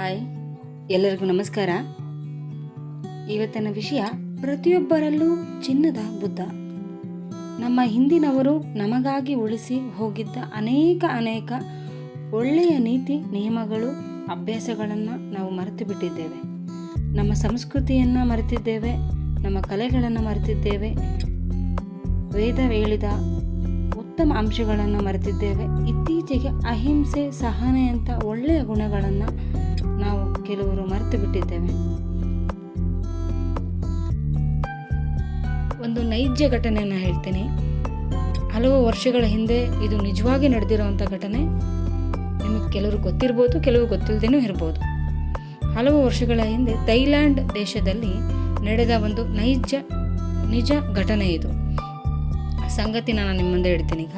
Hi, ಎಲ್ಲರಿಗೂ ನಮಸ್ಕಾರ. ಇವತ್ತಿನ ವಿಷಯ ಪ್ರತಿಯೊಬ್ಬರಲ್ಲೂ ಚಿನ್ನದ ಬುದ್ಧ. ನಮ್ಮ ಹಿಂದಿನವರು ನಮಗಾಗಿ ಉಳಿಸಿ ಹೋಗಿದ್ದ ಅನೇಕ ಒಳ್ಳೆಯ ನೀತಿ ನಿಯಮಗಳು ಅಭ್ಯಾಸಗಳನ್ನು ನಾವು ಮರೆತು ಬಿಟ್ಟಿದ್ದೇವೆ. ನಮ್ಮ ಸಂಸ್ಕೃತಿಯನ್ನು ಮರೆತಿದ್ದೇವೆ, ನಮ್ಮ ಕಲೆಗಳನ್ನು ಮರೆತಿದ್ದೇವೆ, ವೇದ ಹೇಳಿದ ಉತ್ತಮ ಅಂಶಗಳನ್ನು ಮರೆತಿದ್ದೇವೆ. ಇತ್ತೀಚೆಗೆ ಅಹಿಂಸೆ, ಸಹನೆ ಅಂತ ಒಳ್ಳೆಯ ಗುಣಗಳನ್ನು ನಾವು ಕೆಲವರು ಮರೆತು ಬಿಟ್ಟಿದ್ದೇವೆ. ಒಂದು ನೈಜ ಘಟನೆಯನ್ನು ಹೇಳ್ತೀನಿ. ಹಲವು ವರ್ಷಗಳ ಹಿಂದೆ ಇದು ನಿಜವಾಗಿ ನಡೆದಿರುವಂಥ ಘಟನೆ. ನಿಮಗೆ ಕೆಲವರು ಗೊತ್ತಿರ್ಬೋದು, ಕೆಲವು ಗೊತ್ತಿಲ್ಲದೇನೂ ಇರ್ಬೋದು. ಹಲವು ವರ್ಷಗಳ ಹಿಂದೆ ಥೈಲ್ಯಾಂಡ್ ದೇಶದಲ್ಲಿ ನಡೆದ ಒಂದು ನಿಜ ಘಟನೆ ಇದು. ಸಂಗತಿ ನಾನು ನಿಮ್ಮ ಮುಂದೆ ಹೇಳ್ತೀನಿ. ಈಗ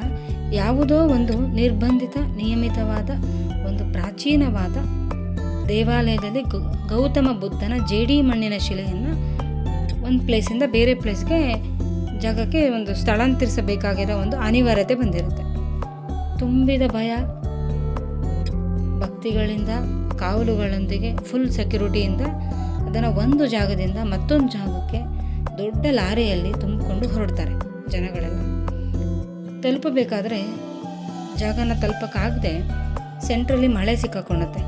ಯಾವುದೋ ಒಂದು ನಿರ್ಬಂಧಿತ ನಿಯಮಿತವಾದ ಒಂದು ಪ್ರಾಚೀನವಾದ ದೇವಾಲಯದಲ್ಲಿ ಗೌತಮ ಬುದ್ಧನ ಜೇಡಿ ಮಣ್ಣಿನ ಶಿಲೆಯನ್ನು ಒಂದು ಪ್ಲೇಸಿಂದ ಬೇರೆ ಜಾಗಕ್ಕೆ ಒಂದು ಸ್ಥಳಾಂತರಿಸಬೇಕಾಗಿರೋ ಒಂದು ಅನಿವಾರ್ಯತೆ ಬಂದಿರುತ್ತೆ. ತುಂಬಿದ ಭಯ ಭಕ್ತಿಗಳಿಂದ, ಕಾವಲುಗಳೊಂದಿಗೆ, ಫುಲ್ ಸೆಕ್ಯೂರಿಟಿಯಿಂದ ಅದನ್ನು ಒಂದು ಜಾಗದಿಂದ ಮತ್ತೊಂದು ಜಾಗಕ್ಕೆ ದೊಡ್ಡ ಲಾರಿಯಲ್ಲಿ ತುಂಬಿಕೊಂಡು ಹೊರಡ್ತಾರೆ. ಜನಗಳೆಲ್ಲ ತಲುಪಬೇಕಾದ್ರೆ ಜಾಗನ ತಲುಪಕ್ಕಾಗದೆ ಸೆಂಟ್ರಲ್ಲಿ ಮಳೆ ಸಿಕ್ಕಾಕೊಳ್ಳುತ್ತೆ.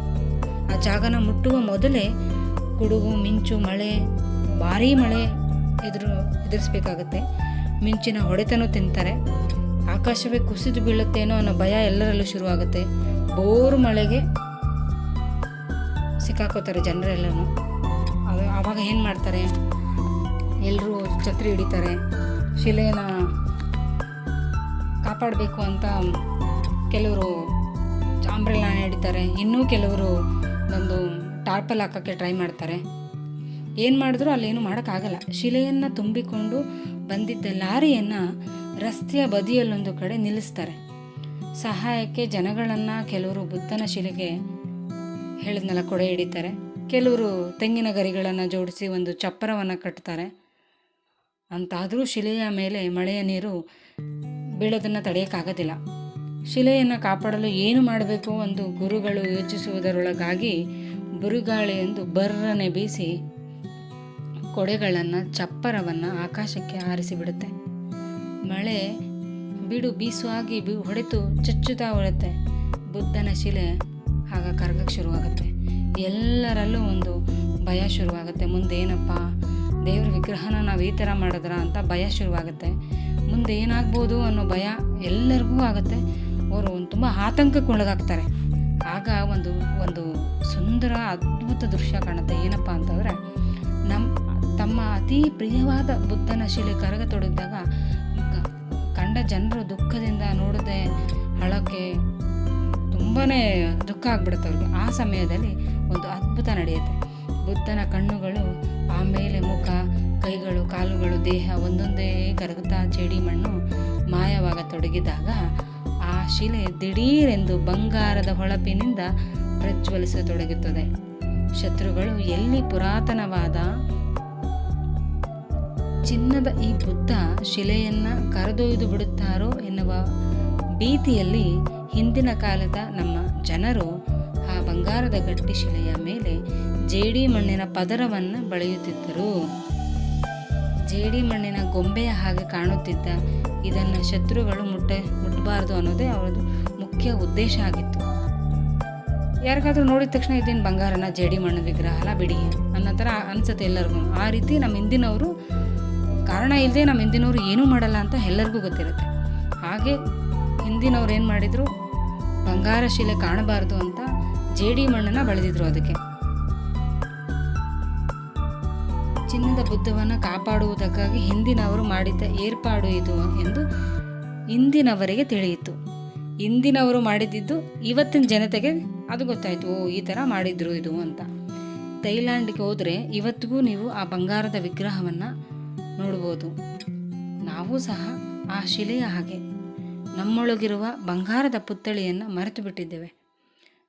ಆ ಜಾಗನ ಮುಟ್ಟುವ ಮೊದಲೇ ಗುಡುಗು, ಮಿಂಚು, ಮಳೆ, ಭಾರೀ ಮಳೆ ಎದುರಿಸ್ಬೇಕಾಗತ್ತೆ. ಮಿಂಚಿನ ಹೊಡೆತನೂ ತಿಂತಾರೆ. ಆಕಾಶವೇ ಕುಸಿದು ಬೀಳುತ್ತೇನೋ ಅನ್ನೋ ಭಯ ಎಲ್ಲರಲ್ಲೂ ಶುರುವಾಗುತ್ತೆ. ಬೋರು ಮಳೆಗೆ ಸಿಕ್ಕಾಕೋತಾರೆ ಜನರೆಲ್ಲರೂ. ಆವಾಗ ಏನು ಮಾಡ್ತಾರೆ? ಎಲ್ಲರೂ ಛತ್ರಿ ಹಿಡಿತಾರೆ. ಶಿಲೆನ ಕಾಪಾಡಬೇಕು ಅಂತ ಕೆಲವರು ಅಂಬ್ರೆಲಾನ ಹಿಡಿತಾರೆ. ಇನ್ನೂ ಕೆಲವರು ಒಂದು ಟಾರ್ಪಲ್ ಹಾಕೋಕ್ಕೆ ಟ್ರೈ ಮಾಡ್ತಾರೆ. ಏನು ಮಾಡಿದ್ರೂ ಅಲ್ಲೇನು ಮಾಡೋಕ್ಕಾಗಲ್ಲ. ಶಿಲೆಯನ್ನು ತುಂಬಿಕೊಂಡು ಬಂದಿದ್ದ ಲಾರಿಯನ್ನು ರಸ್ತೆಯ ಬದಿಯಲ್ಲೊಂದು ಕಡೆ ನಿಲ್ಲಿಸ್ತಾರೆ. ಸಹಾಯಕ್ಕೆ ಜನಗಳನ್ನು ಕೆಲವರು ಬುದ್ಧನ ಶಿಲೆಗೆ ಹೇಳಿದ್ನೆಲ್ಲ ಕೊಡೆ ಹಿಡಿತಾರೆ. ಕೆಲವರು ತೆಂಗಿನ ಗರಿಗಳನ್ನು ಜೋಡಿಸಿ ಒಂದು ಚಪ್ಪರವನ್ನು ಕಟ್ತಾರೆ. ಅಂತಾದರೂ ಶಿಲೆಯ ಮೇಲೆ ಮಳೆಯ ನೀರು ಬೀಳೋದನ್ನು ತಡೆಯೋಕ್ಕಾಗೋದಿಲ್ಲ. ಶಿಲೆಯನ್ನು ಕಾಪಾಡಲು ಏನು ಮಾಡಬೇಕು ಎಂದು ಗುರುಗಳು ಯೋಚಿಸುವುದರೊಳಗಾಗಿ ಬಿರುಗಾಳಿ ಎಂದು ಬರ್ರನೆ ಬೀಸಿ ಕೊಡೆಗಳನ್ನು, ಚಪ್ಪರವನ್ನು ಆಕಾಶಕ್ಕೆ ಹಾರಿಸಿಬಿಡುತ್ತೆ. ಮಳೆ ಬೀಸುವಾಗಿ ಹೊಡೆತು ಚಚ್ಚುತ್ತಾ ಹೊಡುತ್ತೆ. ಬುದ್ಧನ ಶಿಲೆ ಆಗ ಕರಗಕ್ಕೆ ಶುರುವಾಗುತ್ತೆ. ಎಲ್ಲರಲ್ಲೂ ಒಂದು ಭಯ ಶುರುವಾಗುತ್ತೆ. ಮುಂದೇನಪ್ಪ, ದೇವ್ರ ವಿಗ್ರಹನ ನಾವು ಈ ಥರ ಮಾಡಿದ್ರ ಅಂತ ಭಯ ಶುರುವಾಗುತ್ತೆ. ಮುಂದೆ ಏನಾಗ್ಬೋದು ಅನ್ನೋ ಭಯ ಎಲ್ಲರಿಗೂ ಆಗುತ್ತೆ. ಅವರು ತುಂಬ ಆತಂಕಕ್ಕೆ ಒಳಗಾಗ್ತಾರೆ. ಆಗ ಒಂದು ಸುಂದರ ಅದ್ಭುತ ದೃಶ್ಯ ಕಾಣುತ್ತೆ. ಏನಪ್ಪ ಅಂತಂದರೆ, ತಮ್ಮ ಅತಿ ಪ್ರಿಯವಾದ ಬುದ್ಧನ ಶಿಲೆ ಕರಗತೊಡಗಿದಾಗ ಕಂಡ ಜನರು ದುಃಖದಿಂದ ನೋಡದೆ ಅಳಕ್ಕೆ ತುಂಬಾ ದುಃಖ ಆಗ್ಬಿಡುತ್ತೆ ಅವ್ರಿಗೆ. ಆ ಸಮಯದಲ್ಲಿ ಒಂದು ಅದ್ಭುತ ನಡೆಯುತ್ತೆ. ಬುದ್ಧನ ಕಣ್ಣುಗಳು, ಆಮೇಲೆ ಮುಖ, ಕೈಗಳು, ಕಾಲುಗಳು, ದೇಹ ಒಂದೊಂದೇ ಕರಗುತ್ತಾ ಜೇಡಿ ಮಣ್ಣು ಮಾಯವಾಗತೊಡಗಿದಾಗ ಆ ಶಿಲೆ ದಿಢೀರೆಂದು ಬಂಗಾರದ ಹೊಳಪಿನಿಂದ ಪ್ರಜ್ವಲಿಸತೊಡಗುತ್ತದೆ. ಶತ್ರುಗಳು ಎಲ್ಲಿ ಪುರಾತನವಾದ ಚಿನ್ನದ ಈ ಬುದ್ಧ ಶಿಲೆಯನ್ನು ಕರೆದೊಯ್ದು ಬಿಡುತ್ತಾರೋ ಎನ್ನುವ ಭೀತಿಯಲ್ಲಿ ಹಿಂದಿನ ಕಾಲದ ನಮ್ಮ ಜನರು ಆ ಬಂಗಾರದ ಗಟ್ಟಿ ಶಿಲೆಯ ಮೇಲೆ ಜೇಡಿ ಮಣ್ಣಿನ ಪದರವನ್ನು ಬಳೆಯುತ್ತಿದ್ದರು. ಜೇಡಿ ಮಣ್ಣಿನ ಗೊಂಬೆಯ ಹಾಗೆ ಕಾಣುತ್ತಿದ್ದ ಇದನ್ನು ಶತ್ರುಗಳು ಮುಟ್ಟಬಾರದು ಅನ್ನೋದೇ ಅವರದು ಮುಖ್ಯ ಉದ್ದೇಶ ಆಗಿತ್ತು. ಯಾರಿಗಾದ್ರೂ ನೋಡಿದ ತಕ್ಷಣ ಇದೇನು ಬಂಗಾರನ, ಜೇಡಿ ಮಣ್ಣು ವಿಗ್ರಹ ಅಲ್ಲ ಬಿಡಿ ಅನ್ನೋ ಥರ ಅನ್ಸುತ್ತೆ ಎಲ್ಲರಿಗೂ. ಆ ರೀತಿ ನಮ್ಮ ಹಿಂದಿನವರು, ಕಾರಣ ಇಲ್ಲದೆ ನಮ್ಮ ಹಿಂದಿನವರು ಏನೂ ಮಾಡಲ್ಲ ಅಂತ ಎಲ್ಲರಿಗೂ ಗೊತ್ತಿರುತ್ತೆ. ಹಾಗೆ ಹಿಂದಿನವ್ರು ಏನು ಮಾಡಿದರು, ಬಂಗಾರ ಶಿಲೆ ಕಾಣಬಾರ್ದು ಅಂತ ಜೇಡಿ ಮಣ್ಣನ್ನು ಬಳದಿದ್ರು. ಅದಕ್ಕೆ ಚಿನ್ನದ ಬುದ್ಧವನ್ನು ಕಾಪಾಡುವುದಕ್ಕಾಗಿ ಹಿಂದಿನವರು ಮಾಡಿದ್ದ ಏರ್ಪಾಡು ಇದು ಎಂದು ಇಂದಿನವರಿಗೆ ತಿಳಿಯಿತು. ಇಂದಿನವರು ಮಾಡಿದ್ದು ಇವತ್ತಿನ ಜನತೆಗೆ ಅದು ಗೊತ್ತಾಯಿತು. ಈ ಥರ ಮಾಡಿದ್ರು ಇದು ಅಂತ. ಥೈಲ್ಯಾಂಡ್ಗೆ ಹೋದರೆ ಇವತ್ತಿಗೂ ನೀವು ಆ ಬಂಗಾರದ ವಿಗ್ರಹವನ್ನು ನೋಡ್ಬೋದು. ನಾವು ಸಹ ಆ ಶಿಲೆಯ ಹಾಗೆ ನಮ್ಮೊಳಗಿರುವ ಬಂಗಾರದ ಪುತ್ಥಳಿಯನ್ನು ಮರೆತು ಬಿಟ್ಟಿದ್ದೇವೆ.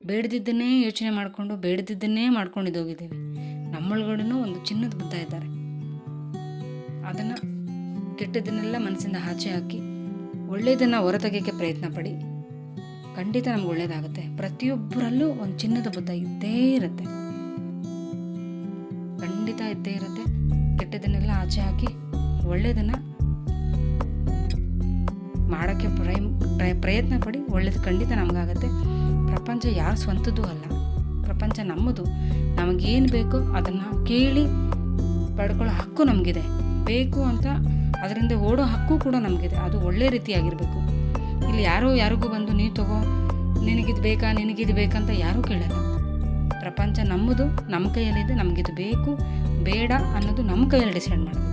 ಬೇಡದಿದ್ದನ್ನೇ ಯೋಚನೆ ಮಾಡಿಕೊಂಡು ಬೇಡದಿದ್ದನ್ನೇ ಮಾಡ್ಕೊಂಡಿದ್ದೋಗಿದ್ದೇವೆ. ನಮ್ಮೊಳಗಡೆನೂ ಒಂದು ಚಿನ್ನದ ಬುದ್ಧ ಇದ್ದಾರೆ. ಅದನ್ನು ಕೆಟ್ಟದನ್ನೆಲ್ಲ ಮನಸ್ಸಿಂದ ಆಚೆ ಹಾಕಿ ಒಳ್ಳೆಯದನ್ನು ಹೊರತೆಗೆಯೋಕ್ಕೆ ಪ್ರಯತ್ನ ಪಡಿ. ಖಂಡಿತ ನಮ್ಗೆ ಒಳ್ಳೇದಾಗುತ್ತೆ. ಪ್ರತಿಯೊಬ್ಬರಲ್ಲೂ ಒಂದು ಚಿನ್ನದ ಬುದ್ಧ ಇದ್ದೇ ಇರುತ್ತೆ, ಖಂಡಿತ ಇದ್ದೇ ಇರುತ್ತೆ. ಕೆಟ್ಟದನ್ನೆಲ್ಲ ಆಚೆ ಹಾಕಿ ಒಳ್ಳೆಯದನ್ನು ಮಾಡೋಕ್ಕೆ ಪ್ರಯತ್ನ ಪಡಿ. ಒಳ್ಳೇದು ಖಂಡಿತ ನಮಗಾಗತ್ತೆ. ಪ್ರಪಂಚ ಯಾರು ಸ್ವಂತದ್ದು ಅಲ್ಲ, ಪ್ರಪಂಚ ನಮ್ಮದು. ನಮಗೇನು ಬೇಕೋ ಅದನ್ನು ಕೇಳಿ ಪಡ್ಕೊಳ್ಳೋ ಹಕ್ಕು ನಮಗಿದೆ. ಬೇಕು ಅಂತ ಅದರಿಂದ ಓಡೋ ಹಕ್ಕು ಕೂಡ ನಮಗಿದೆ. ಅದು ಒಳ್ಳೆ ರೀತಿಯಾಗಿರಬೇಕು. ಇಲ್ಲಿ ಯಾರಿಗೂ ಬಂದು ನೀ ತಗೋ, ನಿನಗಿದು ಬೇಕಂತ ಯಾರೂ ಕೇಳಲ್ಲ. ಪ್ರಪಂಚ ನಮ್ಮದು, ನಮ್ಮ ಕೈಯಲ್ಲಿದೆ. ನಮಗಿದು ಬೇಕು ಬೇಡ ಅನ್ನೋದು ನಮ್ಮ ಕೈಯಲ್ಲಿ ಡಿಸೈಡ್ ಮಾಡಬೇಕು.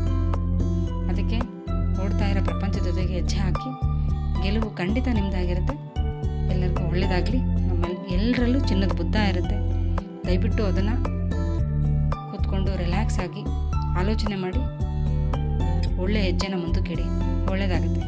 ಅದಕ್ಕೆ ಓಡ್ತಾ ಇರೋ ಪ್ರಪಂಚದ ಜೊತೆಗೆ ಹೆಜ್ಜೆ ಹಾಕಿ ಗೆಲುವು ಖಂಡಿತ ನಿಮ್ಮದಾಗಿರುತ್ತೆ. ಎಲ್ಲರಿಗೂ ಒಳ್ಳೆಯದಾಗಲಿ. ನಮ್ಮಲ್ಲಿ ಎಲ್ಲರಲ್ಲೂ ಚಿನ್ನದ ಬುದ್ಧ ಇರುತ್ತೆ. ದಯವಿಟ್ಟು ಅದನ್ನು ಕೂತ್ಕೊಂಡು ರಿಲ್ಯಾಕ್ಸ್ ಆಗಿ ಆಲೋಚನೆ ಮಾಡಿ ಒಳ್ಳೆಯ ಹೆಜ್ಜೆನ ಮುಂದಕ್ಕೆ ಇಡಿ. ಒಳ್ಳೆಯದಾಗುತ್ತೆ.